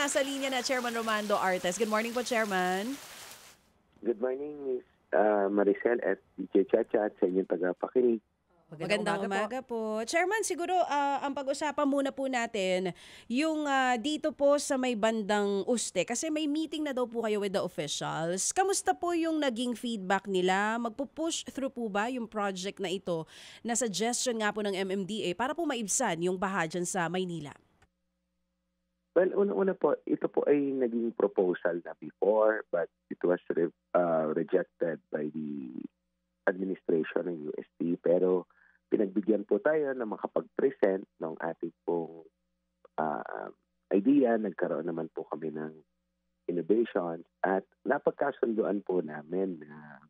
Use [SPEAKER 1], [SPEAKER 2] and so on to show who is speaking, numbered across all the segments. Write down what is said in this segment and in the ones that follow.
[SPEAKER 1] nasa linya na Chairman Romando Artes. Good morning po, Chairman.
[SPEAKER 2] Good morning, Miss Maricel at DJ Chacha at sa inyong tagapakinig.
[SPEAKER 1] Magandang umaga po. Chairman, siguro ang pag-usapan muna po natin yung dito po sa may bandang Uste kasi may meeting na daw po kayo with the officials. Kamusta po yung naging feedback nila? Magpo-push through po ba yung project na ito na suggestion nga po ng MMDA para po maibsan yung baha dyan sa Maynila?
[SPEAKER 2] Well, una-una po, ito po ay naging proposal na before but it was rejected by the administration ng UST. Pero pinagbigyan po tayo na makapag-present ng ating pong idea. Nagkaroon naman po kami ng innovation at napagkasunduan po namin na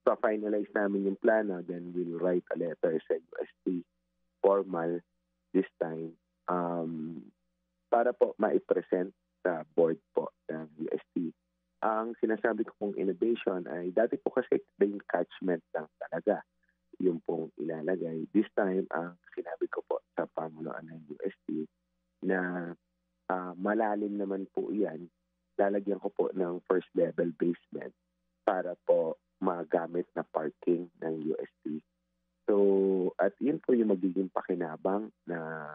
[SPEAKER 2] pa-finalize namin yung plano, then we'll write a letter sa UST formal this time para po maipresent sa board po ng UST. Ang sinasabi ko pong innovation ay dati po kasi yung catchment lang talaga yung pong ilalagay. This time, ang sinabi ko po sa pamunuan ng UST na malalim naman po yan, lalagyan ko po ng first level basement para po magamit na parking ng UST. So, at yun po yung magiging pakinabang na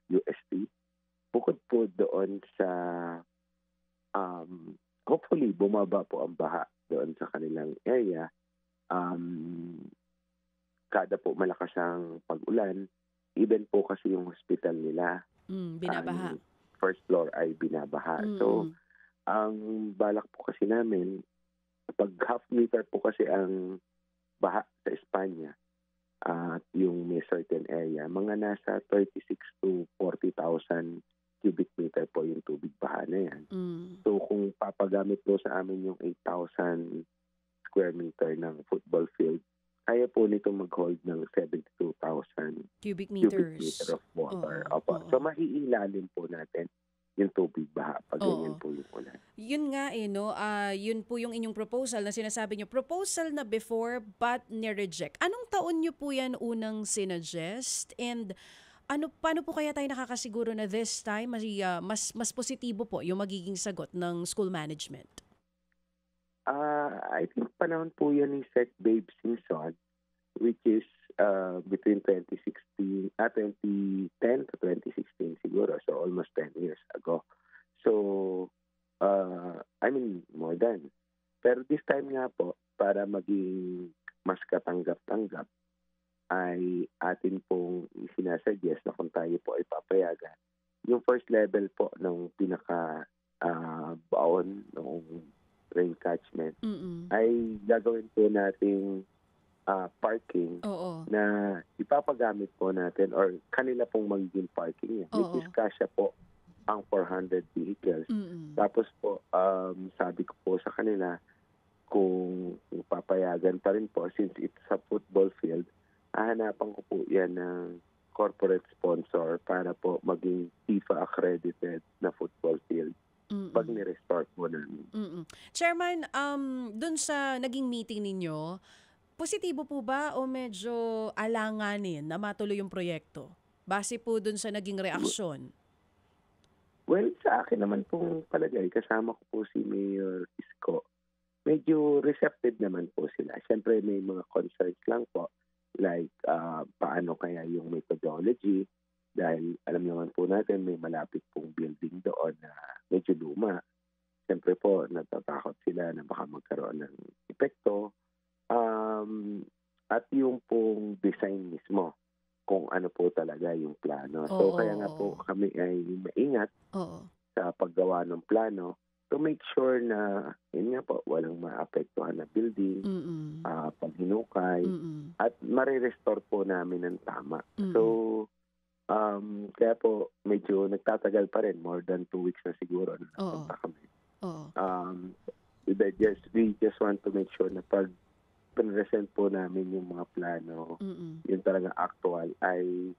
[SPEAKER 2] UST. Bukod po doon sa hopefully bumaba po ang baha doon sa kanilang area. Kada po malakas ang pag-ulan, even po kasi yung hospital nila
[SPEAKER 1] Binabaha.
[SPEAKER 2] First floor ay binabaha. So, ang balak po kasi namin, pag half meter po kasi ang baha sa Espanya, at yung may certain area, mga nasa 36 to 40,000 cubic meter po yung tubig baha na yan. So kung papagamit po sa amin yung 8,000 square meter ng football field, kaya po nito mag-hold ng 72,000
[SPEAKER 1] Cubic
[SPEAKER 2] cubic
[SPEAKER 1] meters.
[SPEAKER 2] meter of water.
[SPEAKER 1] Oo.
[SPEAKER 2] So maiilalim po natin yung tubig baha pag ganyan
[SPEAKER 1] Oo.
[SPEAKER 2] po yung ulan.
[SPEAKER 1] Yun nga no, yun po yung inyong proposal na sinasabi nyo. Proposal na before but ni-reject. Anong taon nyo po yan unang sinuggest? And paano po kaya tayo nakakasiguro na this time mas positibo po yung magiging sagot ng school management?
[SPEAKER 2] I think panahon po yan ni Sec Babe Simpson, which is between 2010 to 2016 siguro. So almost 10 years ago. So, more than. Pero this time nga po, para maging mas katanggap-tanggap, ay atin pong sinasuggest na kung tayo po ay papayagan. Yung first level po ng pinaka-baon ng rain catchment ay gagawin po nating parking na ipapagamit po natin or kanila pong magiging parking yan. Which is kasya po ang 400 vehicles. Tapos po, sabi ko po sa kanila, kung papayagan pa rin po, since it's a football field, hahanapan ko po yan ng corporate sponsor para po maging FIFA accredited na football field pag ni-restart po namin.
[SPEAKER 1] Chairman, dun sa naging meeting ninyo, positibo po ba o medyo alanganin na matuloy yung proyekto? Base po dun sa naging reaksyon.
[SPEAKER 2] Well, sa akin naman pong palagay, kasama ko po si Mayor Isko, medyo receptive naman po sila. Siyempre may mga concerns lang po, like paano kaya yung methodology, dahil alam naman po natin may malapit pong building doon na medyo luma. Siyempre po, natatakot sila na baka magkaroon ng epekto. At yung pong design mismo, kung ano po talaga yung plano. So kaya nga po kami ay maingat sa paggawa ng plano to make sure na yun nga po, walang maapektuhan na building, paghinukay, at marirestore po namin ng tama. So kaya po medyo nagtatagal pa rin, more than 2 weeks na siguro na napunta kami. We just want to make sure na pag pinresent po namin yung mga plano, yung talagang actual, ay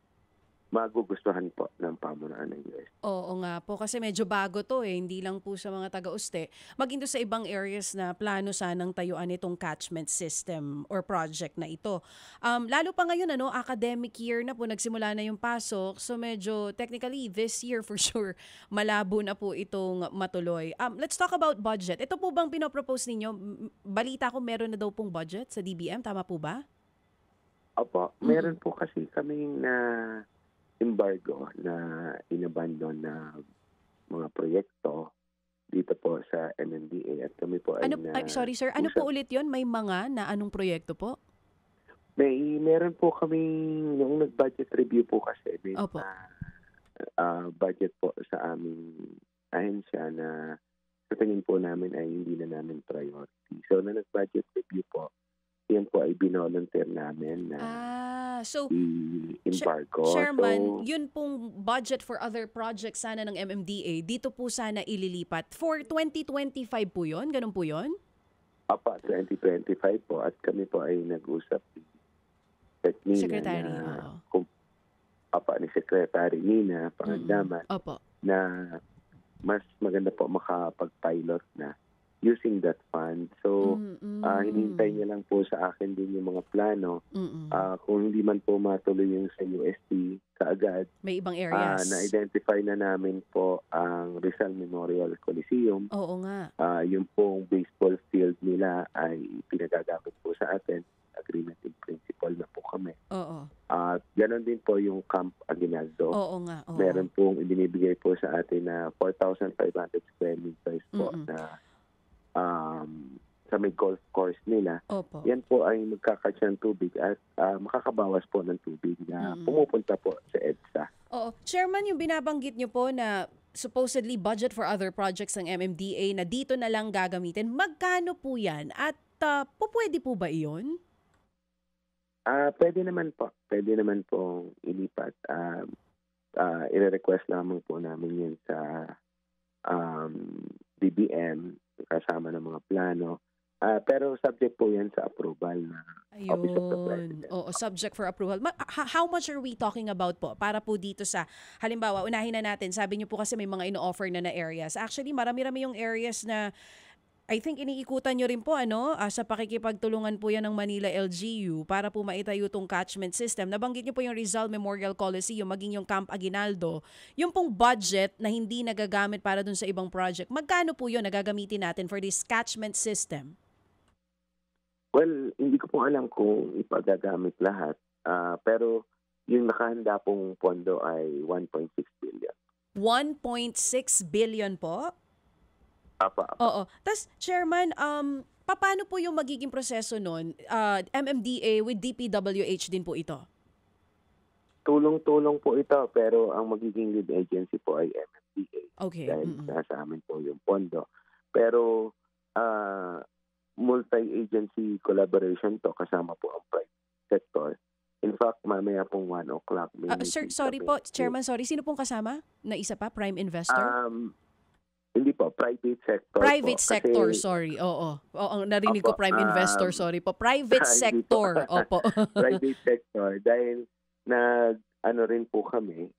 [SPEAKER 2] magugustuhan po ng pamunuan ng US.
[SPEAKER 1] Oo nga po, kasi medyo bago 'to, eh, hindi lang po sa mga taga-Uste, maging do'n sa ibang areas na plano sanang tayuan itong catchment system or project na ito. Lalo pa ngayon ano, academic year na po, nagsimula na yung pasok, so medyo technically this year for sure malabo na po itong matuloy. Let's talk about budget. Ito po bang pino-propose ninyo, balita ko meron na daw pong budget sa DBM, tama po ba?
[SPEAKER 2] Opo,
[SPEAKER 1] Mm.
[SPEAKER 2] meron po kasi kaming na embargo na inabandon na mga proyekto dito po sa MMDA at kami po ay
[SPEAKER 1] Ano ay sorry sir, ano po
[SPEAKER 2] usap.
[SPEAKER 1] ulit 'yon? May mga na anong proyekto po?
[SPEAKER 2] Meron po kaming nung nag-budget review po kasi may
[SPEAKER 1] Opo.
[SPEAKER 2] mga budget po sa aming ahensya na sa tingin po namin ay hindi na namin priority. So, na nag-budget review po, yan po ay binolunteer namin na
[SPEAKER 1] So
[SPEAKER 2] i-embargo.
[SPEAKER 1] Chairman,
[SPEAKER 2] So,
[SPEAKER 1] yun pong budget for other projects sana ng MMDA, dito po sana ililipat. For 2025 po yun? Ganun po yun?
[SPEAKER 2] 2025 po at kami po ay nag-usap ni Sec. Nina
[SPEAKER 1] Secretary,
[SPEAKER 2] na
[SPEAKER 1] oo.
[SPEAKER 2] kung ni Secretary Nina Pangandaman
[SPEAKER 1] Opo.
[SPEAKER 2] na mas maganda po makapag-pilot na using that fund. So, hinihintay niya lang po sa akin din yung mga plano.
[SPEAKER 1] Mm.
[SPEAKER 2] Kung hindi man po matuloy yung sa UST kaagad,
[SPEAKER 1] May ibang areas.
[SPEAKER 2] na-identify na namin po ang Rizal Memorial Coliseum.
[SPEAKER 1] Oo nga.
[SPEAKER 2] Yung pong baseball field nila ay pinagagamit po sa atin. Agreement in principle na po kami.
[SPEAKER 1] Oo.
[SPEAKER 2] At ganoon din po yung Camp Aguinaldo.
[SPEAKER 1] Oo nga. Oo.
[SPEAKER 2] Meron pong ibinibigay po sa atin na 4,500 square meters po na sa may golf course nila.
[SPEAKER 1] Opo.
[SPEAKER 2] Yan po ay magkakatch ng tubig at makakabawas po ng tubig na pumupunta po sa EDSA.
[SPEAKER 1] Oo. Chairman, yung binabanggit niyo po na supposedly budget for other projects ng MMDA na dito na lang gagamitin, magkano po yan? At pwede po ba iyon?
[SPEAKER 2] Pwede naman po. Pwede naman pong ilipat. I-request lamang po namin yun sa DBM kasama ng mga plano. Pero subject po yan sa approval na Office of the President.
[SPEAKER 1] Oo, subject for approval. How much are we talking about po? Para po dito sa, halimbawa, unahin na natin, sabi niyo po kasi may mga ino-offer na areas. Actually, marami-rami yung areas na I think iniikutan nyo rin po sa pakikipagtulungan po yan ng Manila LGU para po maitayo itong catchment system. Nabanggit nyo po yung Rizal Memorial Coliseum, maging yung Camp Aguinaldo. Yung pong budget na hindi nagagamit para dun sa ibang project, magkano po yun nagagamitin natin for this catchment system?
[SPEAKER 2] Well, hindi ko po alam kung ipagagamit lahat. Pero yung nakahanda pong pondo ay 1.6 billion.
[SPEAKER 1] 1.6 billion po?
[SPEAKER 2] Apa.
[SPEAKER 1] Oo. Tapos, Chairman, paano po yung magiging proseso nun? MMDA with DPWH din po ito?
[SPEAKER 2] Tulong-tulong po ito pero ang magiging lead agency po ay MMDA.
[SPEAKER 1] Okay.
[SPEAKER 2] Dahil sa amin po yung pondo. Pero multi-agency collaboration to kasama po ang private sector. In fact, mamaya pong 1 o'clock.
[SPEAKER 1] Sir, sorry po, Chairman, sorry. Sino pong kasama? Na isa pa? Prime investor?
[SPEAKER 2] Hindi po, private sector
[SPEAKER 1] Private
[SPEAKER 2] po.
[SPEAKER 1] sector,
[SPEAKER 2] Kasi,
[SPEAKER 1] sorry. Oo. Narinig ko
[SPEAKER 2] Opo,
[SPEAKER 1] prime investor, sorry po. Private
[SPEAKER 2] hindi po.
[SPEAKER 1] sector. Opo.
[SPEAKER 2] Private sector. Dahil ano rin po kami,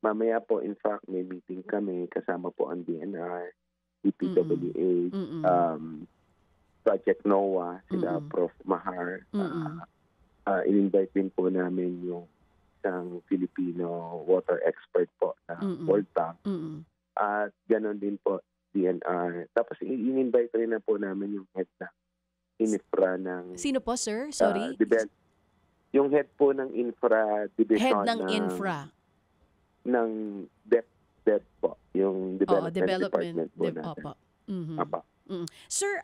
[SPEAKER 2] mamaya po in fact may meeting kami kasama po ang DNR, DPWH, Project NOAA, sila Prof. Mahar. In-invite din po namin yung isang Filipino water expert po na World Bank. At ganoon din po DNR. Tapos in-invite rin na po namin yung head na infra ng
[SPEAKER 1] Sino po, sir? Sorry?
[SPEAKER 2] yung head po ng infra division.
[SPEAKER 1] Head ng infra.
[SPEAKER 2] Ng DEP po. Yung development po natin.
[SPEAKER 1] Opo.
[SPEAKER 2] Apa.
[SPEAKER 1] Sir,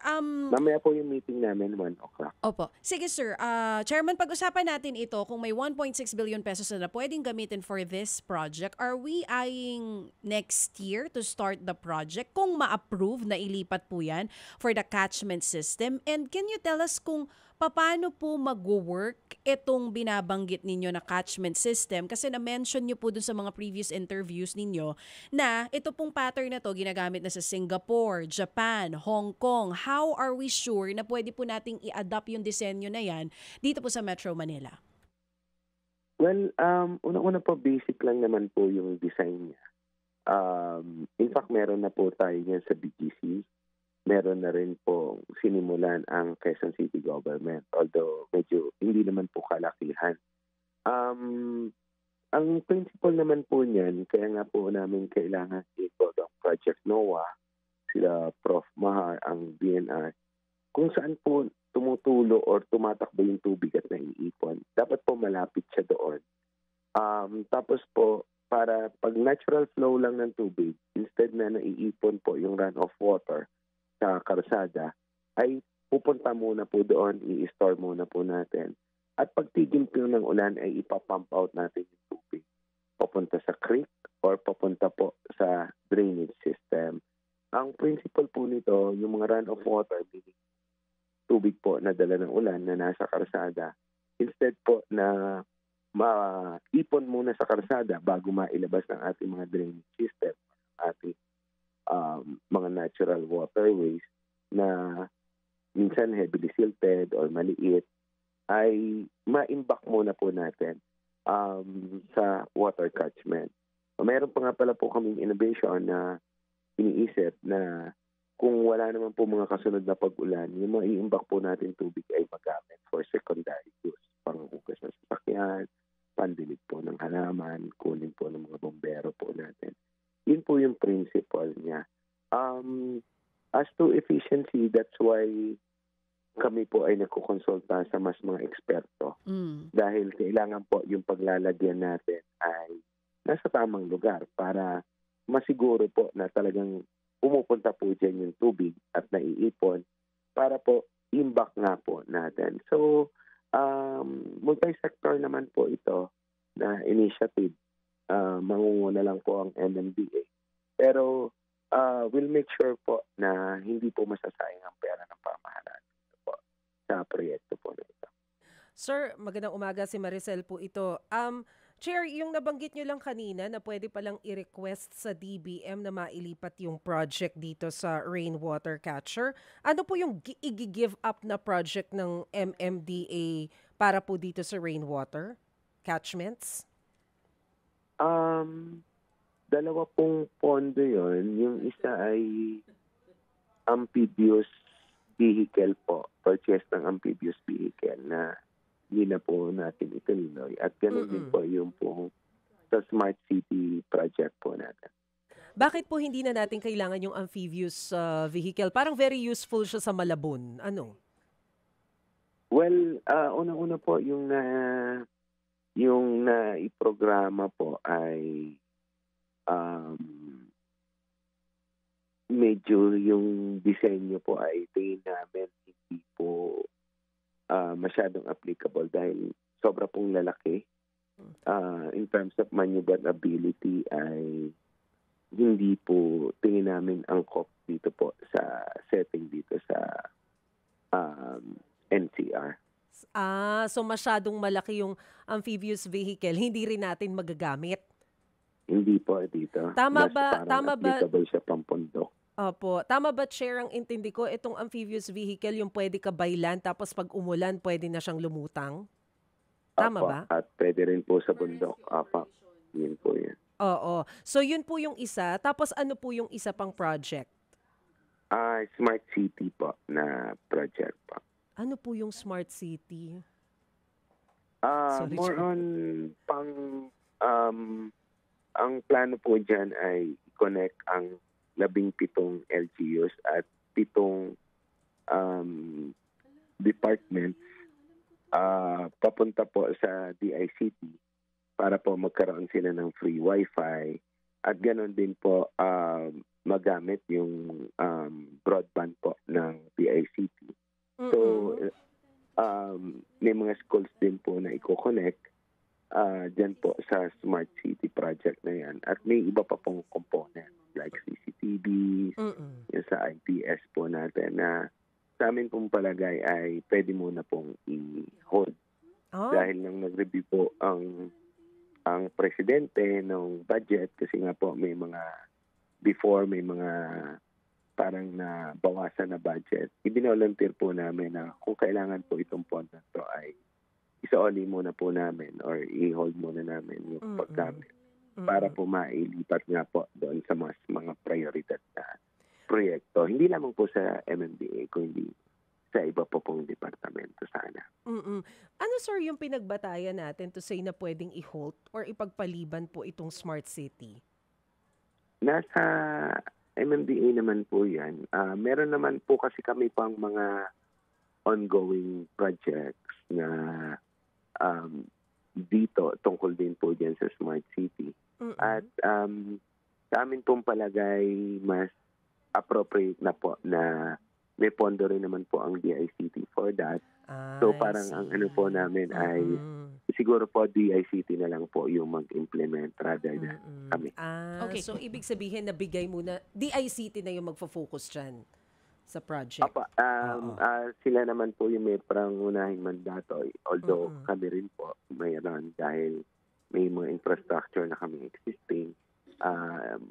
[SPEAKER 2] mamaya po yung meeting namin 1 o'clock.
[SPEAKER 1] Opo. Sige sir, Chairman, pag-usapan natin ito kung may 1.6 billion pesos na pwedeng gamitin for this project. Are we eyeing next year to start the project? Kung ma-approve na ilipat po yan for the catchment system? And can you tell us kung paano po mag-work itong binabanggit ninyo na catchment system? Kasi na-mention nyo po dun sa mga previous interviews ninyo na ito pong pattern na to ginagamit na sa Singapore, Japan, Hong Kong. How are we sure na pwede po nating i-adapt yung disenyo na yan dito po sa Metro Manila?
[SPEAKER 2] Well, unang-una po basic lang naman po yung design niya. In fact, meron na po tayo yan sa BGC. Meron na rin po sinimulan ang Quezon City Government, although medyo hindi naman po kalakihan. Ang principle naman po niyan, kaya nga po namin kailangan i-involve ang Project NOAA, sila Prof. Mahar, ang DNR, kung saan po tumutulo or tumatakbo yung tubig at naiipon. Dapat po malapit siya doon. Tapos po, para pag natural flow lang ng tubig, instead na naiipon po yung runoff water sa karsada, ay pupunta muna po doon, i-store muna po natin. At pag tigil po ng ulan, ay ipapump out natin yung tubig. Papunta sa creek or papunta po sa drainage system. Ang principle po nito, yung mga runoff water, meaning tubig po na dala ng ulan na nasa karsada, instead po na maipon muna sa karsada bago mailabas ng ating mga drainage system, ating mga natural waterways na minsan heavily silted or maliit, ay ma-imbak muna po natin sa water catchment. Mayroon pa nga pala po kaming innovation na iniisip na kung wala naman po mga kasunod na pag-ulan, yung ma-iimbak po natin tubig ay magamit for secondary use. Panghugas ng sasakyan, pandilig po ng halaman, kunin po ng mga bombero po natin. Yun po yung principle niya. As to efficiency, that's why kami po ay nagkukonsulta sa mas mga eksperto. Dahil kailangan po yung paglalagyan natin ay nasa tamang lugar para masiguro po na talagang pumupunta po dyan yung tubig at naiipon para po imbak nga po natin. So, multi-sector naman po ito na initiative. Mangunguna lang po ang MMDA. Pero we'll make sure po na hindi po masasayang ang pera ng pamahalaan po sa proyekto po na ito.
[SPEAKER 3] Sir, magandang umaga, si Maricel po ito. Chair, yung nabanggit nyo lang kanina na pwede palang i-request sa DBM na mailipat yung project dito sa rainwater catcher. Ano po yung i-give up na project ng MMDA para po dito sa rainwater catchments?
[SPEAKER 2] Dalawa pong pondo yon. Yung isa ay amphibious vehicle po. Purchase ng amphibious vehicle na hindi na po natin ituloy. At ganoon din po yung po sa Smart City project po natin.
[SPEAKER 3] Bakit po hindi na natin kailangan yung amphibious vehicle? Parang very useful siya sa Malabon. Ano?
[SPEAKER 2] Well, unang-una po yung naiprograma po ay medyo yung disenyo po ay tingin namin hindi po masyadong applicable dahil sobra pong lalaki. In terms of maneuverability ay hindi po tingin namin angkop dito po sa setting dito sa NCR.
[SPEAKER 3] So masyadong malaki yung amphibious vehicle, hindi rin natin magagamit.
[SPEAKER 2] Hindi po dito.
[SPEAKER 3] Tama
[SPEAKER 2] Mas
[SPEAKER 3] ba?
[SPEAKER 2] parang
[SPEAKER 3] Tama ba?
[SPEAKER 2] applicable siya pampundok.
[SPEAKER 3] Opo. Tama ba, Chair, ang intindi ko, itong amphibious vehicle yung pwede ka by land tapos pag umulan, pwede na siyang lumutang? Tama
[SPEAKER 2] Apo,
[SPEAKER 3] ba?
[SPEAKER 2] at pwede rin po sa bundok. Apa, yun po yan.
[SPEAKER 3] Oo. So yun po yung isa. Tapos ano po yung isa pang project?
[SPEAKER 2] Smart City po na project po.
[SPEAKER 3] Ano po yung Smart City? Sorry,
[SPEAKER 2] More
[SPEAKER 3] Chair.
[SPEAKER 2] on ang plano po dyan ay connect ang 17 LGUs at 7 departments papunta po sa DICT para po magkaroon sila ng free wifi at ganoon din po magamit yung broadband po ng DICT. So, may mga schools din po na i-connect dyan po sa Smart City project na yan. At may iba pa pong component like CCTV, yung sa IPS po natin na sa amin pong palagay ay pwede muna pong i-hold. Dahil nang nag-review po ang presidente ng budget kasi nga po may mga before may mga parang na bawasan na budget. I-volunteer po namin na kung kailangan po itong pondo to ay isaoli muna po namin or i-hold muna namin yung paggamit para po mailipat nga po doon sa mga prioridad na proyekto. Hindi lamang po sa MMDA, kundi sa iba po pong departamento sana.
[SPEAKER 3] Ano sir yung pinagbatayan natin to say na pwedeng i-halt or ipagpaliban po itong smart city?
[SPEAKER 2] Nasa MMDA naman po yan. Meron naman po kasi kami pang mga ongoing projects na dito tungkol din po dyan sa smart city. At sa amin pong palagay, mas appropriate na po na may pondo rin naman po ang DICT for that. So parang ang ano po namin ay siguro po DICT na lang po yung mag-implement rather than kami.
[SPEAKER 3] Okay. So ibig sabihin na bigay muna, DICT na yung magfo-focus dyan sa project.
[SPEAKER 2] Sila naman po yung may pangunahing mandato. Although kami rin po mayroon dahil may mga infrastructure na kami existing.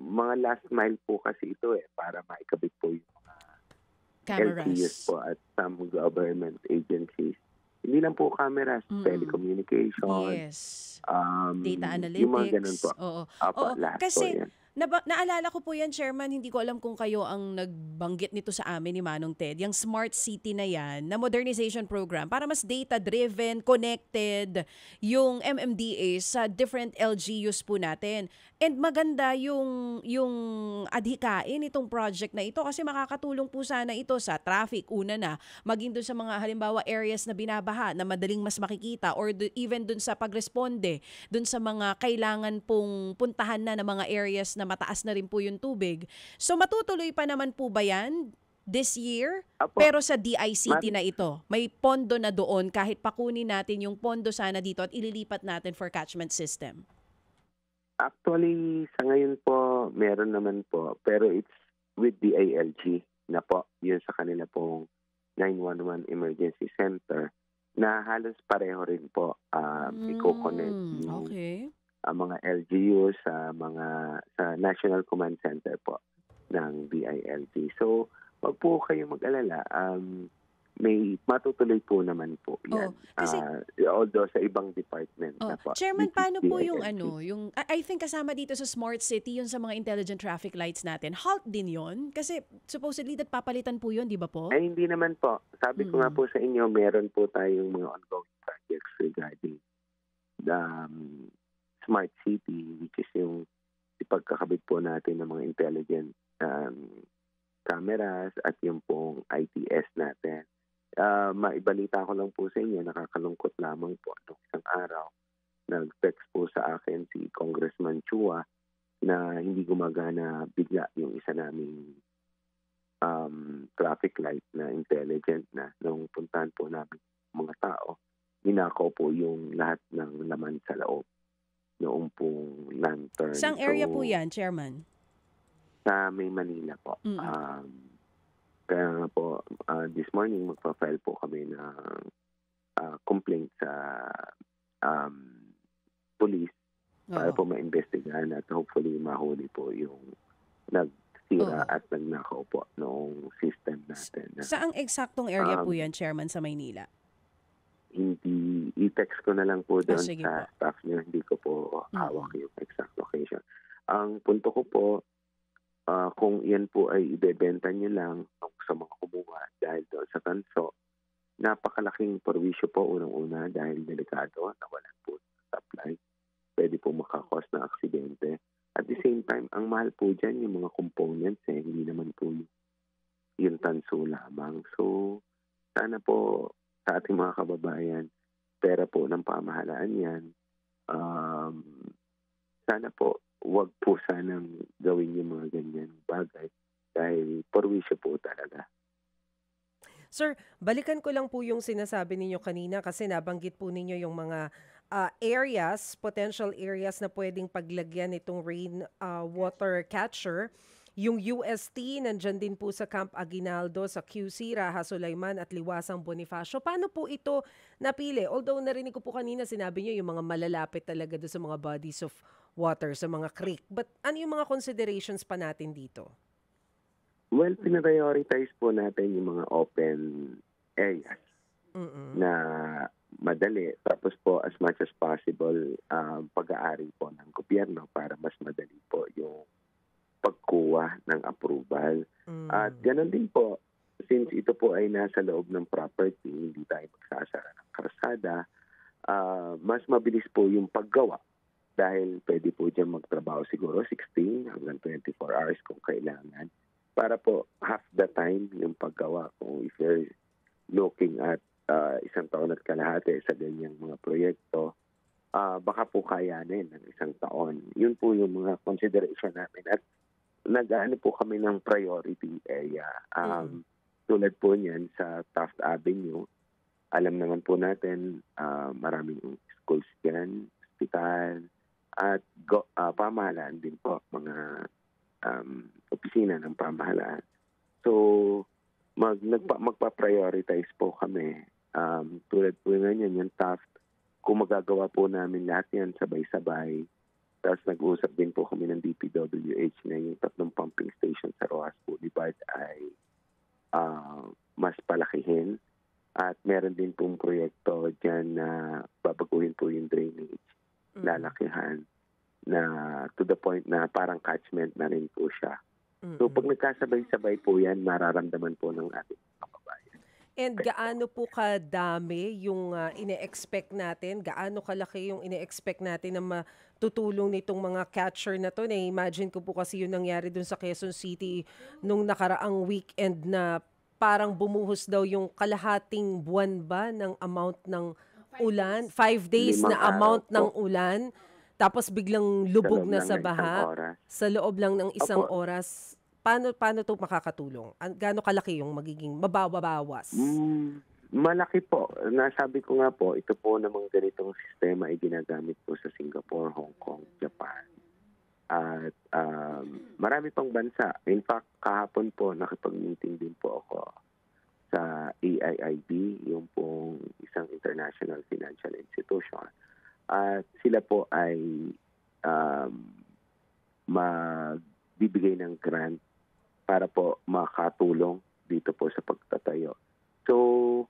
[SPEAKER 2] Mga last mile po kasi ito para maikabit po yung mga LGUs po at some government agencies. Hindi lang po cameras, telecommunication,
[SPEAKER 1] data analytics.
[SPEAKER 2] yung mga ganun po.
[SPEAKER 1] Oo.
[SPEAKER 2] Lahat
[SPEAKER 1] Kasi
[SPEAKER 2] po yan.
[SPEAKER 1] naalala ko po yan, Chairman, hindi ko alam kung kayo ang nagbanggit nito sa amin ni Manong Ted, yung Smart City na yan, na modernization program, para mas data-driven, connected, yung MMDA sa different LGUs po natin. And maganda yung adhikain itong project na ito kasi makakatulong po sana ito sa traffic, una na, maging dun sa mga halimbawa areas na binabaha na madaling mas makikita or even dun sa pagresponde, dun sa mga kailangan pong puntahan na mga areas na mataas na rin po yung tubig. So matutuloy pa naman po ba yan this year? Pero sa DICT na ito, may pondo na doon kahit pakunin natin yung pondo sana dito at ililipat natin for catchment system.
[SPEAKER 2] Actually, sa ngayon po, meron naman po. Pero it's with the ALG na po. Yun sa kanila pong 911 Emergency Center na halos pareho rin po i-connect yung mga LGU sa National Command Center po ng DILG. So, wag po kayo mag-alala. May matutuloy po naman po yan.
[SPEAKER 1] Kasi,
[SPEAKER 2] although sa ibang department na po.
[SPEAKER 1] Chairman, paano po yung I think kasama dito sa Smart City, yung sa mga intelligent traffic lights natin, halt din yon? Kasi supposedly that papalitan po yun, di ba po?
[SPEAKER 2] Ay, hindi naman po. Sabi ko nga po sa inyo, meron po tayong mga ongoing projects regarding the Smart City, which is yung ipagkakabit po natin ng mga intelligent cameras at yung pong ITS natin. Maibalita ko lang po sa inyo, nakakalungkot lamang po noong isang araw. Nag-text po sa akin si Congressman Chua na hindi gumagana bigla yung isa naming traffic light na intelligent na nung puntahan po namin mga tao. Ninakaw po yung lahat ng laman sa loob noong pong lantern.
[SPEAKER 1] Saang area po yan, Chairman?
[SPEAKER 2] Sa May Manila po. Kaya nga po, this morning magpa-file po kami ng complaint sa police para po ma-investigahan at hopefully mahuli po yung nagsira at nagnakaw po noong system natin.
[SPEAKER 1] Saang eksaktong area po yan, Chairman, sa Maynila?
[SPEAKER 2] Hindi, i-text ko na lang po doon sa
[SPEAKER 1] po.
[SPEAKER 2] staff niyo. Hindi ko po hawak yung exact location. Ang punto ko po, kung yan po ay ibebenta nyo lang sa mga kumuha dahil doon sa tanso, napakalaking perwisyo po unang-una dahil delikado, nawalan po ng supply. Pwede po makakos na aksidente. At the same time, ang mahal po dyan yung mga components, hindi naman po yung tanso lamang. So, sana po sa ating mga kababayan, pera po ng pamahalaan yan. Sana po, wag po sanang gawin yung mga ganyan bagay dahil perwisyo po talaga.
[SPEAKER 3] Sir, balikan ko lang po yung sinasabi ninyo kanina kasi nabanggit po ninyo yung mga areas, potential areas na pwedeng paglagyan itong rain water catcher. Yung UST, nandyan din po sa Camp Aguinaldo, sa QC, Raha Sulaiman at Liwasang Bonifacio. Paano po ito napili? Although narinig ko po kanina, sinabi nyo yung mga malalapit talaga doon sa mga bodies of water, sa mga creek. But ano yung mga considerations pa natin dito?
[SPEAKER 2] Well, pinaprioritize po natin yung mga open areas na madali. Tapos po, as much as possible, pag-aari po ng gobyerno para mas madali po yung pagkuha ng approval. At
[SPEAKER 3] Mm.
[SPEAKER 2] ganoon din po, since ito po ay nasa loob ng property, hindi tayo magsasara ng karsada, mas mabilis po yung paggawa. Dahil pwede po dyan magtrabaho siguro 16 hanggang 24 hours kung kailangan. Para po half the time yung paggawa. Kung if you're looking at isang taon at kalahati sa ganyang mga proyekto, baka po kayanin ng isang taon. Yun po yung mga consideration namin. At nag-ano po kami ng priority area. Tulad po niyan sa Taft Avenue, alam naman po natin maraming schools dyan, hospital, at pamahalaan din po, mga opisina ng pamahalaan. So, magpa-prioritize po kami. Tulad po ngayon, yung Taft, kung magagawa po namin lahat yan sabay-sabay, tapos nag-uusap din po kami ng DPWH na yung 3 pumping station sa Rojas Boulevard ay mas palakihin. At meron din pong proyekto dyan na babaguhin po yung drainage, lalakihan, na to the point na parang catchment na rin po siya. So pag nagkasabay-sabay po yan, mararamdaman po ng ating kababayan.
[SPEAKER 3] And gaano po kadami yung ine-expect natin? Gaano kalaki yung ine-expect natin na matutulong nitong mga catcher na to? Na-imagine ko po kasi yung nangyari dun sa Quezon City nung nakaraang weekend na parang bumuhos daw yung kalahating buwan ba ng amount ng ulan? 5 days
[SPEAKER 2] 5
[SPEAKER 3] na amount
[SPEAKER 2] araw
[SPEAKER 3] ng
[SPEAKER 2] po.
[SPEAKER 3] ulan. Tapos biglang lubog
[SPEAKER 2] loob
[SPEAKER 3] na
[SPEAKER 2] lang
[SPEAKER 3] sa
[SPEAKER 2] ng isang
[SPEAKER 3] baha
[SPEAKER 2] oras.
[SPEAKER 3] sa loob lang ng isang
[SPEAKER 2] Opo.
[SPEAKER 3] oras. Paano to makakatulong? Gaano kalaki yung magiging mababawas?
[SPEAKER 2] Malaki po. Nasabi ko nga po, ito po namang ganitong sistema ay ginagamit po sa Singapore, Hong Kong, Japan. At marami pang bansa. In fact, kahapon po nakipag-meeting din po ako sa AIIB, yung pong isang international financial institution. At sila po ay magbibigay ng grant para po makatulong dito po sa pagtatayo. So,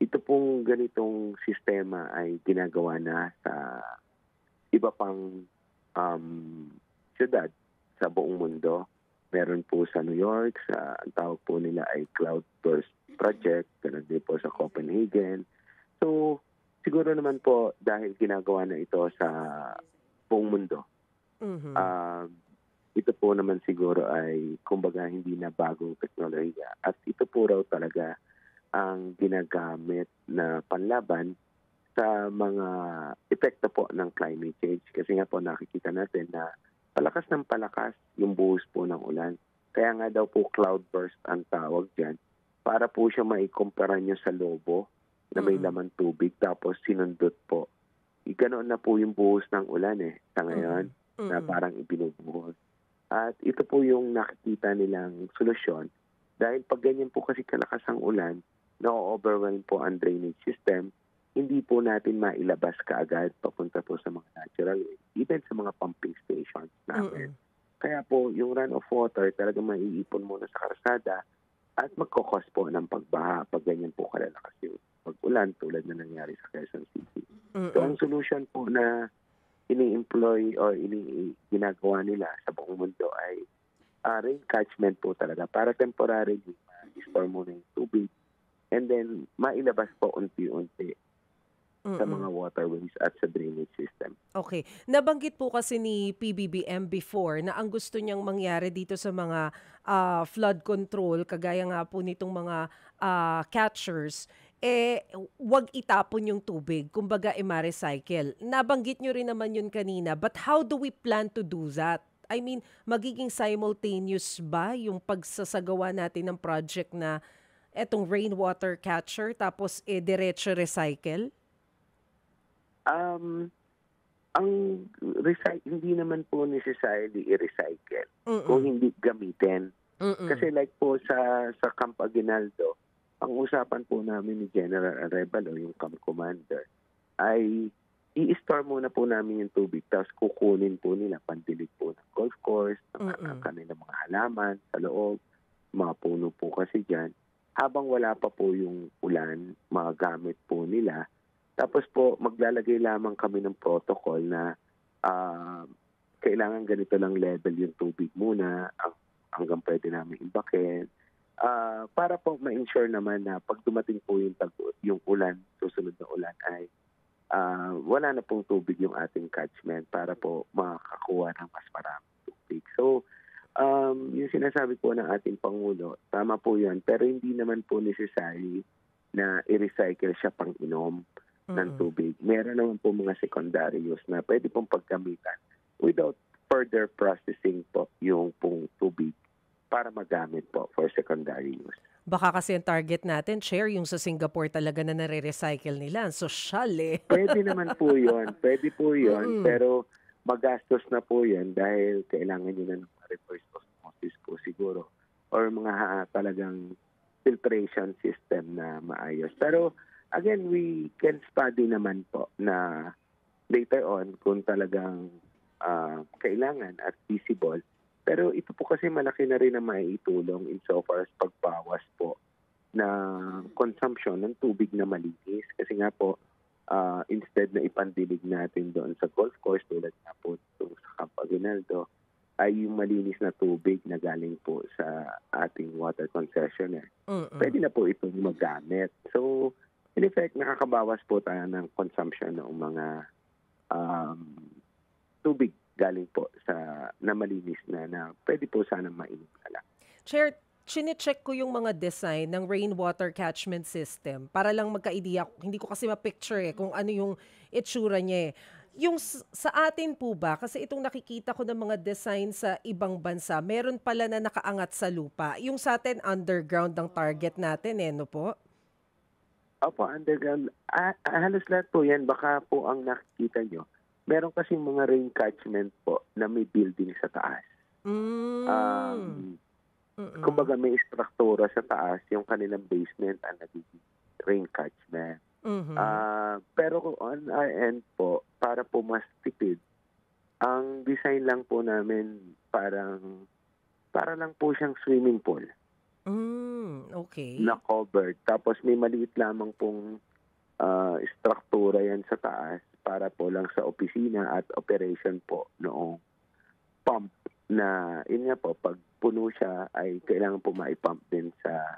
[SPEAKER 2] ito pong ganitong sistema ay ginagawa na sa iba pang syudad sa buong mundo. Meron po sa New York, ang tawag po nila ay Cloudburst Project, ganun din po sa Copenhagen. So, siguro naman po dahil ginagawa na ito sa buong mundo, ito po naman siguro ay kumbaga hindi na bagong teknolohiya. At ito po raw talaga ang ginagamit na panlaban sa mga epekto po ng climate change. Kasi nga po nakikita natin na palakas ng palakas yung buhos po ng ulan. Kaya nga daw po cloudburst ang tawag dyan para po siya maikumpara nyo sa lobo na may laman tubig tapos sinundot po. Ganoon na po yung buhos ng ulan sa ngayon na parang ibinubuhos. At ito po yung nakikita nilang solusyon dahil pag ganyan po kasi kalakas ang ulan, na-overwhelm po ang drainage system, hindi po natin mailabas kaagad papunta po sa mga natural way, even sa mga pumping stations namin. Kaya po yung runoff water talagang maiipon muna sa karsada at magkakos po ng pagbaha pag ganyan po kalalakas yung pag-ulan tulad na nangyari sa Quezon City. So ang solution po na ini-employ o ginagawa nila sa buong mundo ay rain catchment po talaga para temporarily ma-store muna yung tubig and then mailabas po unti-unti sa mga waterways at sa drainage system.
[SPEAKER 3] Okay. Nabanggit po kasi ni PBBM before na ang gusto niyang mangyari dito sa mga flood control, kagaya nga po nitong mga catchers, wag itapon yung tubig, kumbaga ma-recycle. Nabanggit niyo rin naman yun kanina, but how do we plan to do that? I mean, magiging simultaneous ba yung pagsasagawa natin ng project na etong rainwater catcher tapos diretso recycle?
[SPEAKER 2] Hindi naman po necessarily i-recycle kung hindi gamitin. Kasi like po sa Camp Aguinaldo, ang usapan po namin ni General Arevalo, yung camp commander, ay i-store muna po namin yung tubig tapos kukunin po nila pandilig po ng golf course, ng kanilang mga halaman sa loob, mga puno po kasi dyan. Habang wala pa po yung ulan, mga gamit po nila, Tapos po, maglalagay lamang kami ng protocol na ah, kailangan ganito lang level yung tubig muna hanggang pwede namin imbakin. Para po ma-ensure naman na pag dumating po yung ulan, susunod na ulan ay wala na pong tubig yung ating catchment para po makakuha ng mas maraming tubig. So, yung sinasabi po ng ating Pangulo, tama po yun, pero hindi naman po necessary na i-recycle siya pang inom ng tubig. Meron naman po mga secondary use na pwede pong paggamitan without further processing po yung pong tubig para magamit po for secondary use.
[SPEAKER 3] Baka kasi ang target natin, Chair, yung sa Singapore talaga na nare-recycle nila. Ang sosyal eh.
[SPEAKER 2] Pwede naman po yun. Pwede po yun.
[SPEAKER 3] Mm-mm.
[SPEAKER 2] Pero magastos na po yun dahil kailangan nyo na ng reverse osmosis po siguro. Or mga talagang filtration system na maayos. Pero again, we can study naman po na later on kung talagang kailangan at feasible. Pero ito po kasi malaki na rin na maitulong insofar as pagbawas po na consumption ng tubig na malinis. Kasi nga po, instead na ipandilig natin doon sa golf course tulad nga po sa Camp Aguinaldo, ay yung malinis na tubig na galing po sa ating water concessionaire. Pwede na po itong magamit. So, in effect, nakakabawas po tayo ng consumption ng mga tubig galing po sa na malinis na pwede po sana mainom na lang.
[SPEAKER 3] Chair, chine-check ko yung mga design ng rainwater catchment system para lang magka-idea. Hindi ko kasi ma-picture kung ano yung itsura niya eh. Yung sa atin po ba, kasi itong nakikita ko ng mga design sa ibang bansa, meron pala na nakaangat sa lupa. Yung sa atin, underground ang target natin no po?
[SPEAKER 2] Opo, underground. Halos lahat po yan. Baka po ang nakikita nyo. Meron kasi mga rain catchment po na may building sa taas. Kumbaga may struktura sa taas, yung kanilang basement ang nagiging rain catchment. Pero on our end po, para po mas tipid, ang design lang po namin para lang po siyang swimming pool.
[SPEAKER 3] Okay.
[SPEAKER 2] Na covered. Tapos may maliit lamang pong struktura yan sa taas para po lang sa opisina at operation po noong pump na yun nga po, pag puno siya ay kailangan po maipump din sa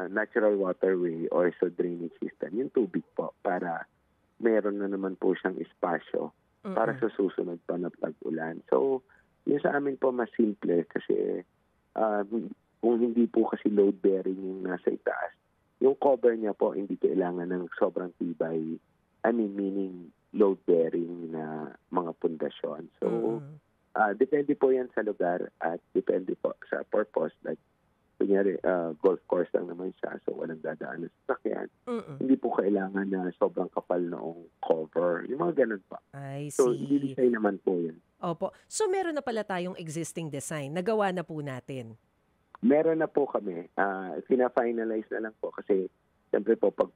[SPEAKER 2] natural waterway or sa drainage system, yung tubig po para meron na naman po siyang espasyo para sa susunod pa na tag-ulan. So, yun sa amin po mas simple kasi kung hindi po kasi load-bearing yung nasa itaas, yung cover niya po hindi kailangan ng sobrang tibay, meaning load-bearing na mga pundasyon. So, depende po yan sa lugar at depende po sa purpose. Like, kunyari, golf course lang naman siya, so walang dadaan sa sasakyan. Hindi po kailangan na sobrang kapal noong cover. Yung mga ganun pa.
[SPEAKER 3] I see.
[SPEAKER 2] So, i-design naman po yun.
[SPEAKER 3] Opo. So, meron na pala tayong existing design. Nagawa na po natin.
[SPEAKER 2] Meron na po kami. Fina-finalize na lang po kasi siyempre po pag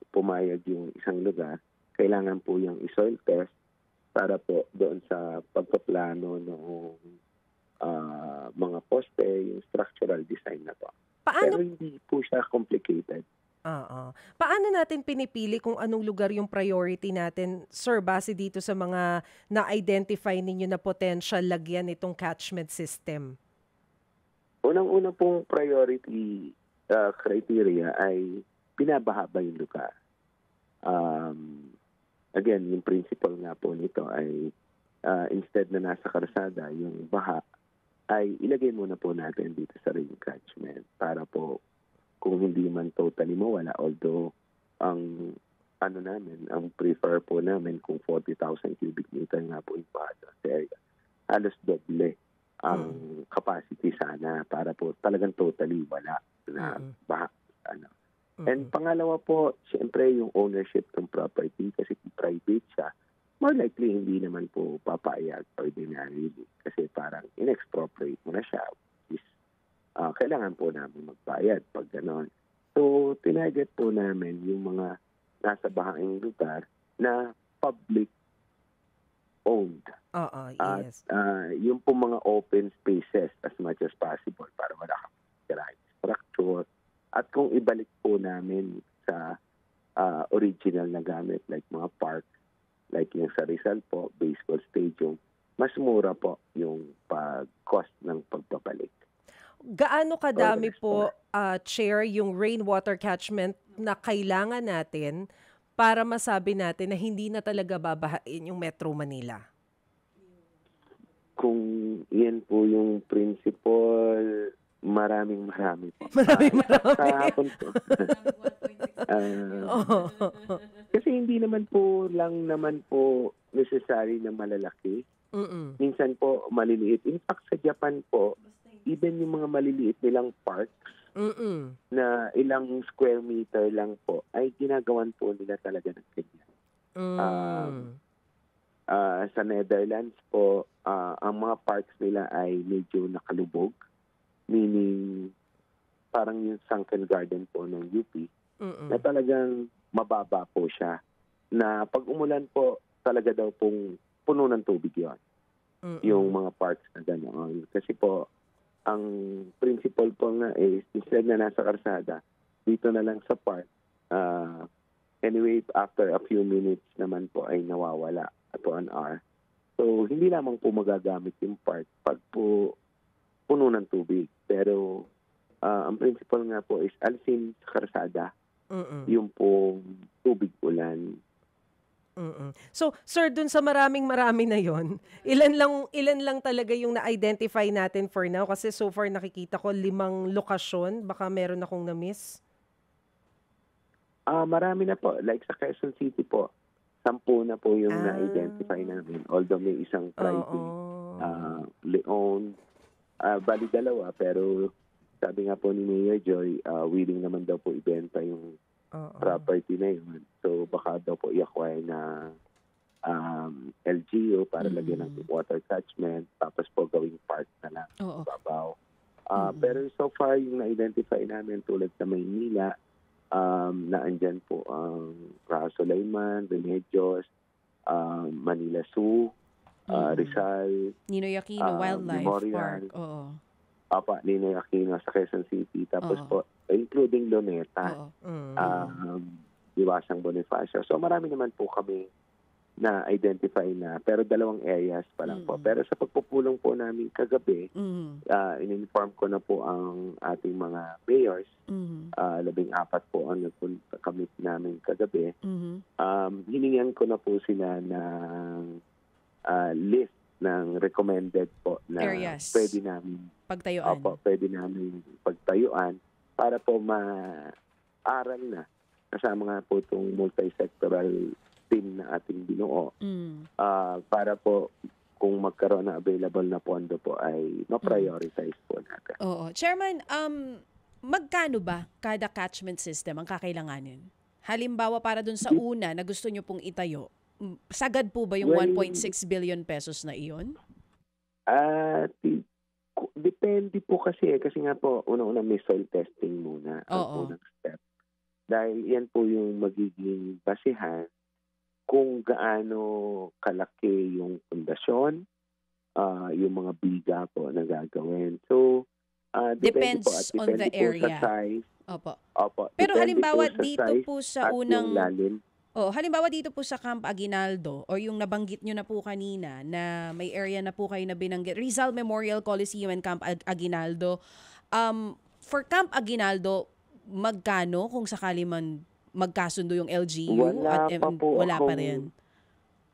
[SPEAKER 2] pumayag yung isang lugar, kailangan po yung i-soil test para po doon sa pagpaplano ng mga poste, yung structural design na po. Pero hindi po siya complicated.
[SPEAKER 3] Paano natin pinipili kung anong lugar yung priority natin, sir, base dito sa mga na-identify ninyo na potential lagyan itong catchment system?
[SPEAKER 2] Unang-una pong priority criteria ay binabahaba yung lugar. Again, yung principle nga po nito ay instead na nasa karsada, yung baha ay ilagay muna po natin dito sa rain catchment para po kung hindi man totally mawala, although ang ang prefer po namin kung 40,000 cubic meter nga po yung baha sa area, halos doble ang capacity sana para po talagang totally wala na baha. And pangalawa po, siyempre yung ownership ng property kasi kung private siya, more likely hindi naman po papayag ordinarily kasi parang in-expropriate mo na siya. Kailangan po namin magbayad pag gano'n. So, tinarget po namin yung mga nasa bahaing lugar na public owned.
[SPEAKER 3] Yes.
[SPEAKER 2] At yung po mga open spaces as much as possible para wala kang structure. At kung ibalik po namin sa original na gamit like mga park, like yung sa Rizal po, baseball stadium, mas mura po yung cost ng pagpapalik.
[SPEAKER 3] Gaano kadami po,
[SPEAKER 2] restore.
[SPEAKER 3] Chair, yung rainwater catchment na kailangan natin para masabi natin na hindi na talaga babahain yung Metro Manila?
[SPEAKER 2] Kung yan po yung principle, maraming po.
[SPEAKER 3] Marami.
[SPEAKER 2] Kahapon po.
[SPEAKER 3] Oo.
[SPEAKER 2] Kasi hindi naman po necessary na malalaki.
[SPEAKER 3] Mm-mm.
[SPEAKER 2] Minsan po maliliit. In fact, sa Japan po, even yung mga maliliit nilang parks
[SPEAKER 3] Mm-mm.
[SPEAKER 2] na ilang square meter lang po, ay ginagawan po nila talaga ng ganyan.
[SPEAKER 3] Mm.
[SPEAKER 2] Sa Netherlands po, ang mga parks nila ay medyo nakalubog. Meaning, parang yung sunken garden po ng UP,
[SPEAKER 3] Mm-mm.
[SPEAKER 2] na talagang mababa po siya. Na pag umulan po, talaga daw pong puno ng tubig yun.
[SPEAKER 3] Mm-mm.
[SPEAKER 2] Yung mga parks na ganoon. Kasi po, ang principle po nga is, instead na nasa karsada, dito na lang sa park. Anyway, after a few minutes naman po ay nawawala to an hour. So, hindi lamang po magagamit yung park pag po puno ng tubig. Pero, ang principle nga po is alisin sa karsada
[SPEAKER 3] Mm-mm.
[SPEAKER 2] yung po tubig ulan.
[SPEAKER 3] Mm-mm. So, sir, dun sa maraming na yon, ilan lang talaga yung na-identify natin for now? Kasi so far nakikita ko 5 lokasyon. Baka meron akong na-miss.
[SPEAKER 2] Marami na po. Like sa Quezon City po, 10 na po yung
[SPEAKER 3] Ah.
[SPEAKER 2] na-identify namin. Although may isang private,
[SPEAKER 3] Oo.
[SPEAKER 2] Leon, bali 2, pero sabi nga po ni Mayor Joy, willing naman daw po ibenta yung
[SPEAKER 3] Oo.
[SPEAKER 2] property na yun. So baka daw po i-acquire na LGU para lagyan ng water catchment, tapos po gawing park na lang
[SPEAKER 1] Oo.
[SPEAKER 2] babaw. Pero so far yung na-identify namin tulad sa Maynila, na andyan po ang Sulaiman, Remedios, Manila Zoo, Rizal,
[SPEAKER 1] Ninoy Aquino Wildlife
[SPEAKER 2] Memorial.
[SPEAKER 1] Park. Oo.
[SPEAKER 2] Ninoy Aquino sa Quezon City, tapos
[SPEAKER 1] Oo.
[SPEAKER 2] po including Luneta,
[SPEAKER 1] Oo.
[SPEAKER 2] Diwasang Bonifacio. So marami naman po kami na-identify na, pero 2 areas pa lang po. Pero sa pagpupulong po namin kagabi, in-inform ko na po ang ating mga mayors, 14 po ang nagpunta kami namin kagabi. Hiningan ko na po sila ng list ng recommended po na
[SPEAKER 1] Areas.
[SPEAKER 2] pwede namin
[SPEAKER 1] Pagtayuan.
[SPEAKER 2] pwede namin pagtayuan para po ma-aral na kasama nga po itong multi-sectoral team na ating binuo para po kung magkaroon na available na pondo po ay ma-prioritize po natin.
[SPEAKER 1] Oo. Chairman, magkano ba kada catchment system ang kakailanganin? Halimbawa para dun sa una na gusto nyo pong itayo, sagad po ba yung 1.6 billion pesos na iyon?
[SPEAKER 2] Depende po kasi nga po una-una may soil testing muna ang unang step. Dahil yan po yung magiging basihan kung gaano kalaki yung pundasyon, yung mga biga po na gagawin. So, depende
[SPEAKER 1] Depends
[SPEAKER 2] po at
[SPEAKER 1] on the
[SPEAKER 2] depende po
[SPEAKER 1] area.
[SPEAKER 2] sa size.
[SPEAKER 1] Opo. Pero
[SPEAKER 2] Depende
[SPEAKER 1] halimbawa
[SPEAKER 2] po sa
[SPEAKER 1] dito
[SPEAKER 2] size
[SPEAKER 1] po sa
[SPEAKER 2] at yung
[SPEAKER 1] unang
[SPEAKER 2] lalim.
[SPEAKER 1] halimbawa dito po sa Camp Aguinaldo or yung nabanggit nyo na po kanina na may area na po kayo na binanggit, Rizal Memorial Coliseum and Camp Aguinaldo. For Camp Aguinaldo, magkano kung sakali man magkasundo yung LGU? Wala pa rin.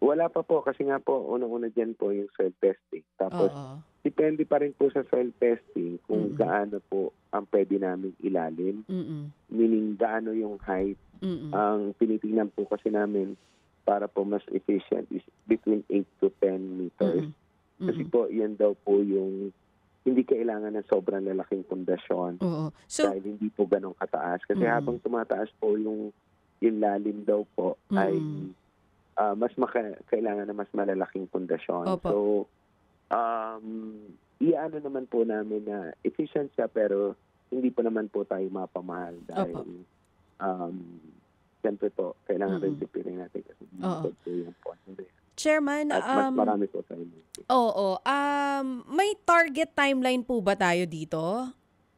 [SPEAKER 2] Wala pa po kasi nga po unang-una dyan po yung soil testing. Tapos depende pa rin po sa soil testing kung gaano po ang pwede namin ilalim. Meaning gaano yung height. Ang tinitingnan po kasi namin para po mas efficient is between 8 to 10 meters. Kasi po yan daw po yung hindi kailangan ng sobrang lalaking pundasyon dahil hindi po ganun kataas. Kasi habang tumataas po yung lalim daw po ay mas kailangan na mas malalaking pundasyon. So, iano naman po namin na efficient siya pero hindi po naman po tayo mapamahal dahil siyempre po, kailangan rin tipirin natin kasi po yung pondo.
[SPEAKER 1] Chairman,
[SPEAKER 2] at mas marami po tayo.
[SPEAKER 1] may target timeline po ba tayo dito?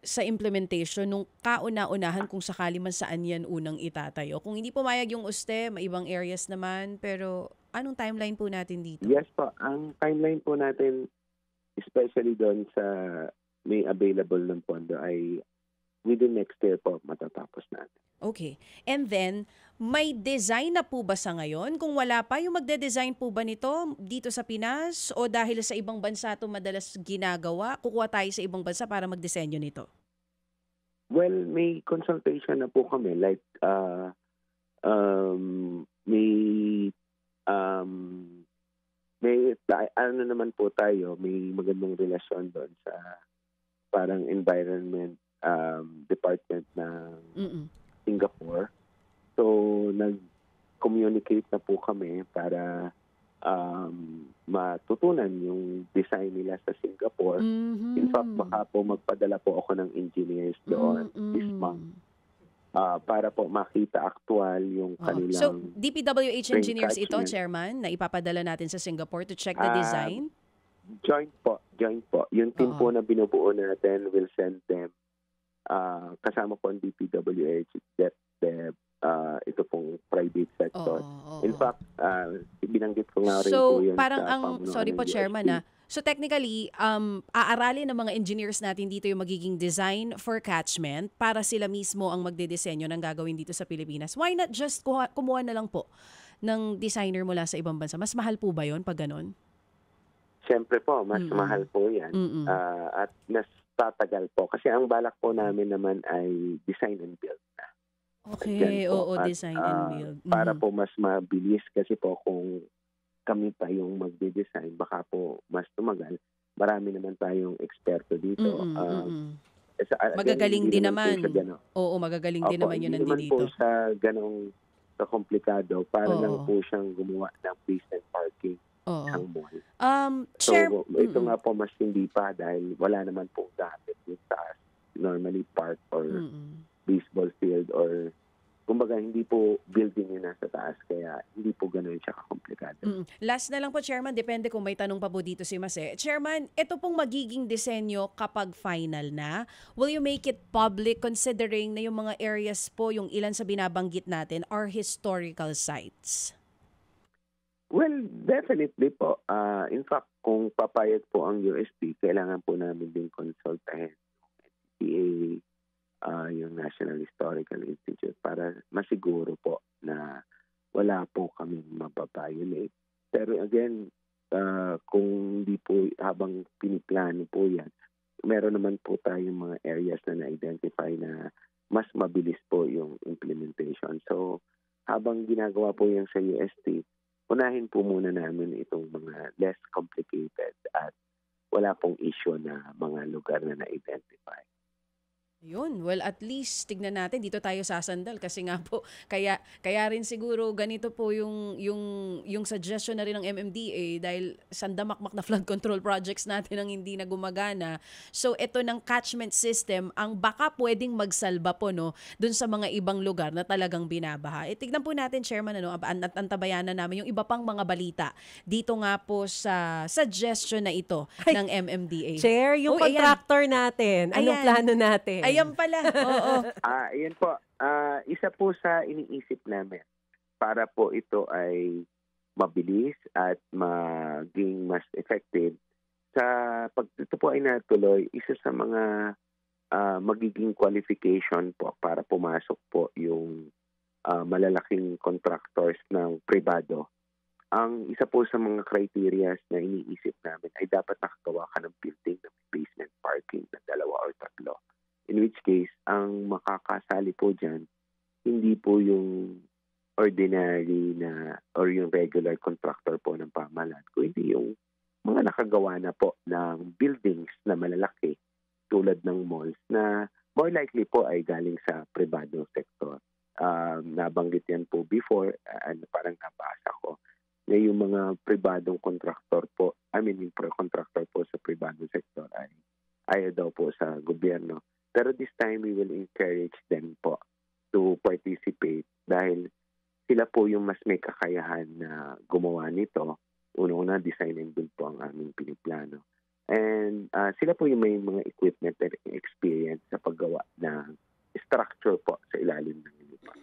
[SPEAKER 1] sa implementation nung kauna-unahan kung sakali man saan yan unang itatayo? Kung hindi pumayag yung USTE, may ibang areas naman, pero anong timeline po natin dito?
[SPEAKER 2] Yes po, ang timeline po natin, especially doon sa may available ng pondo, ay within next year po matatapos natin.
[SPEAKER 1] Okay. And then, may design na po ba sa ngayon? Kung wala pa, yung magde-design po ba nito dito sa Pinas? O dahil sa ibang bansa ito madalas ginagawa, kukuha tayo sa ibang bansa para magdisenyo nito?
[SPEAKER 2] Well, may consultation na po kami. Like, ano naman po tayo, may magandang relasyon doon sa parang environment department ng
[SPEAKER 1] Mm-mm.
[SPEAKER 2] Singapore. So, nag-communicate na po kami para matutunan yung design nila sa Singapore. In fact, baka po magpadala po ako ng engineers doon this month para po makita actual yung kanilang
[SPEAKER 1] So, DPWH engineers ito,
[SPEAKER 2] catchment.
[SPEAKER 1] Chairman, na ipapadala natin sa Singapore to check the design?
[SPEAKER 2] Joint po. Yung team po na binubuo natin will send them kasama po ang DPWH, DepDev, ito pong private sector. In fact, binanggit ko nga rin po
[SPEAKER 1] So,
[SPEAKER 2] yun
[SPEAKER 1] parang
[SPEAKER 2] sa
[SPEAKER 1] ang,
[SPEAKER 2] pamunuan
[SPEAKER 1] sorry
[SPEAKER 2] ng
[SPEAKER 1] po,
[SPEAKER 2] UST.
[SPEAKER 1] Chairman, so technically, aaralin ng mga engineers natin dito yung magiging design for catchment para sila mismo ang magdedesenyo ng gagawin dito sa Pilipinas. Why not just kumuha na lang po ng designer mula sa ibang bansa? Mas mahal po ba yun pag ganun?
[SPEAKER 2] Siyempre po, mas mahal po yan. At mas tatagal po. Kasi ang balak po namin naman ay design and build na.
[SPEAKER 1] Okay,
[SPEAKER 2] Dyan po.
[SPEAKER 1] oo,
[SPEAKER 2] At,
[SPEAKER 1] design and build.
[SPEAKER 2] Para po mas mabilis kasi po kung kami pa yung magde-design, baka po mas tumagal. Marami naman tayong eksperto dito.
[SPEAKER 1] Magagaling din naman. Oo, magagaling din naman yun
[SPEAKER 2] Hindi naman
[SPEAKER 1] nandito.
[SPEAKER 2] po sa ganong komplikado. Para lang po siyang gumawa ng basement parking ng mall. So, ito nga po mas hindi pa dahil wala naman pong gamit yung taas. Normally park or baseball field or kumbaga hindi po building yung nasa taas kaya hindi po ganoon siya kakomplikado.
[SPEAKER 1] Last na lang po, Chairman, depende kung may tanong pa po dito si Mas. Chairman, ito pong magiging disenyo kapag final na, will you make it public considering na yung mga areas po, yung ilan sa binabanggit natin are historical sites?
[SPEAKER 2] Well, definitely po. In fact, kung papayag po ang UST, kailangan po namin din consultahin yung NCA, yung National Historical Institute para masiguro po na wala po kaming mababiolate. Pero again, kung hindi po habang piniplano po yan, meron naman po tayong mga areas na na-identify na mas mabilis po yung implementation. So, habang ginagawa po yan sa UST, unahin po muna namin itong mga less complicated at wala pong issue na mga lugar na na-identify.
[SPEAKER 1] Yun. Well, at least tignan natin dito tayo sasandal kasi nga po kaya rin siguro ganito po yung suggestion na rin ng MMDA dahil sandamakmak na flood control projects natin ang hindi na gumagana. So ito ng catchment system ang baka pwedeng magsalba po no dun sa mga ibang lugar na talagang binabaha. Tignan po natin, Chairman, antabayanan namin yung iba pang mga balita dito nga po sa suggestion na ito ng MMDA.
[SPEAKER 3] Chair, yung contractor natin, anong plano natin?
[SPEAKER 1] Ayan pala. Oo.
[SPEAKER 2] Ayan po. Isa po sa iniisip namin para po ito ay mabilis at maging mas effective. Pag ito po ay natuloy, isa sa mga magiging qualification po para pumasok po yung malalaking contractors ng pribado. Ang isa po sa mga criteria na iniisip namin ay dapat nakagawa ka ng building ng basement parking na 2 or 3. In which case, ang makakasali po dyan, hindi po yung ordinary na or yung regular contractor po ng pamahalaan, kundi yung mga nakagawa na po ng buildings na malalaki tulad ng malls na more likely po ay galing sa pribadong sektor. Nabanggit yan po before, parang nabasa ko, na yung mga pribadong contractor po, yung contractor po sa pribadong sektor ay ayaw daw po sa gobyerno. Pero this time, we will encourage them po to participate dahil sila po yung mas may kakayahan na gumawa nito. Una-una, design and build po ang aming piniplano. And sila po yung may mga equipment and experience sa paggawa ng structure po sa ilalim ng lupa.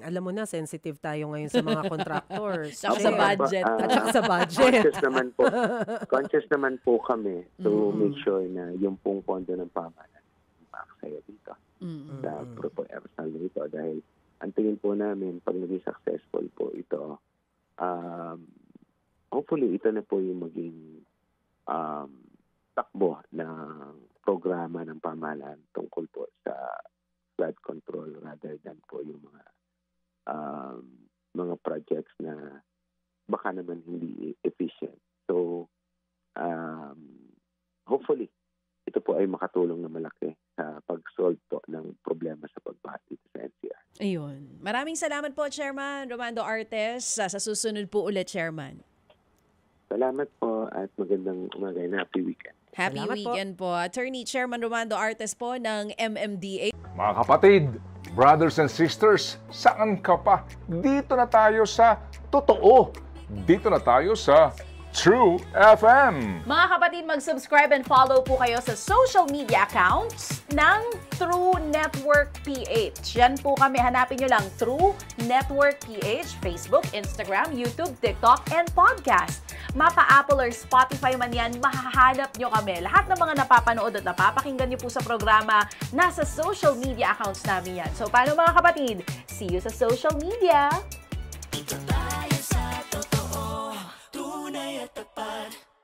[SPEAKER 3] Alam mo na, sensitive tayo ngayon sa mga contractors.
[SPEAKER 1] Saka sa budget.
[SPEAKER 3] At saka sa budget.
[SPEAKER 2] Conscious naman po kami to make sure na yung pong pondo ng pamahalaan makakasaya dito sa proposal nito. Dahil ang tingin po namin, pag naging successful po ito, hopefully ito na po yung maging takbo ng programa ng pamahalaan tungkol po sa flood control rather than po yung mga projects na baka naman hindi efficient. So, hopefully, ito po ay makatulong na malaki sa pag-solve po ng problema sa pagbaha dito sa NCR.
[SPEAKER 1] Ayun. Maraming salamat po, Chairman Romando Artes. Sa susunod po ulit, Chairman.
[SPEAKER 2] Salamat po at magandang umaga and happy weekend.
[SPEAKER 1] Happy
[SPEAKER 3] Salamat
[SPEAKER 1] weekend po. Attorney Chairman Romando Artes po ng MMDA.
[SPEAKER 4] Mga kapatid, brothers and sisters, saan ka pa? Dito na tayo sa totoo. Dito na tayo sa True FM.
[SPEAKER 5] Mga kapatid, mag-subscribe and follow po kayo sa social media accounts ng True Network PH. Yan po kami, hanapin nyo lang True Network PH, Facebook, Instagram, YouTube, TikTok, and podcast. Mapa Apple or Spotify man yan, mahahanap nyo kami. Lahat ng mga napapanood at napapakinggan nyo po sa programa, nasa social media accounts namin yan. So, paano mga kapatid? See you sa social media!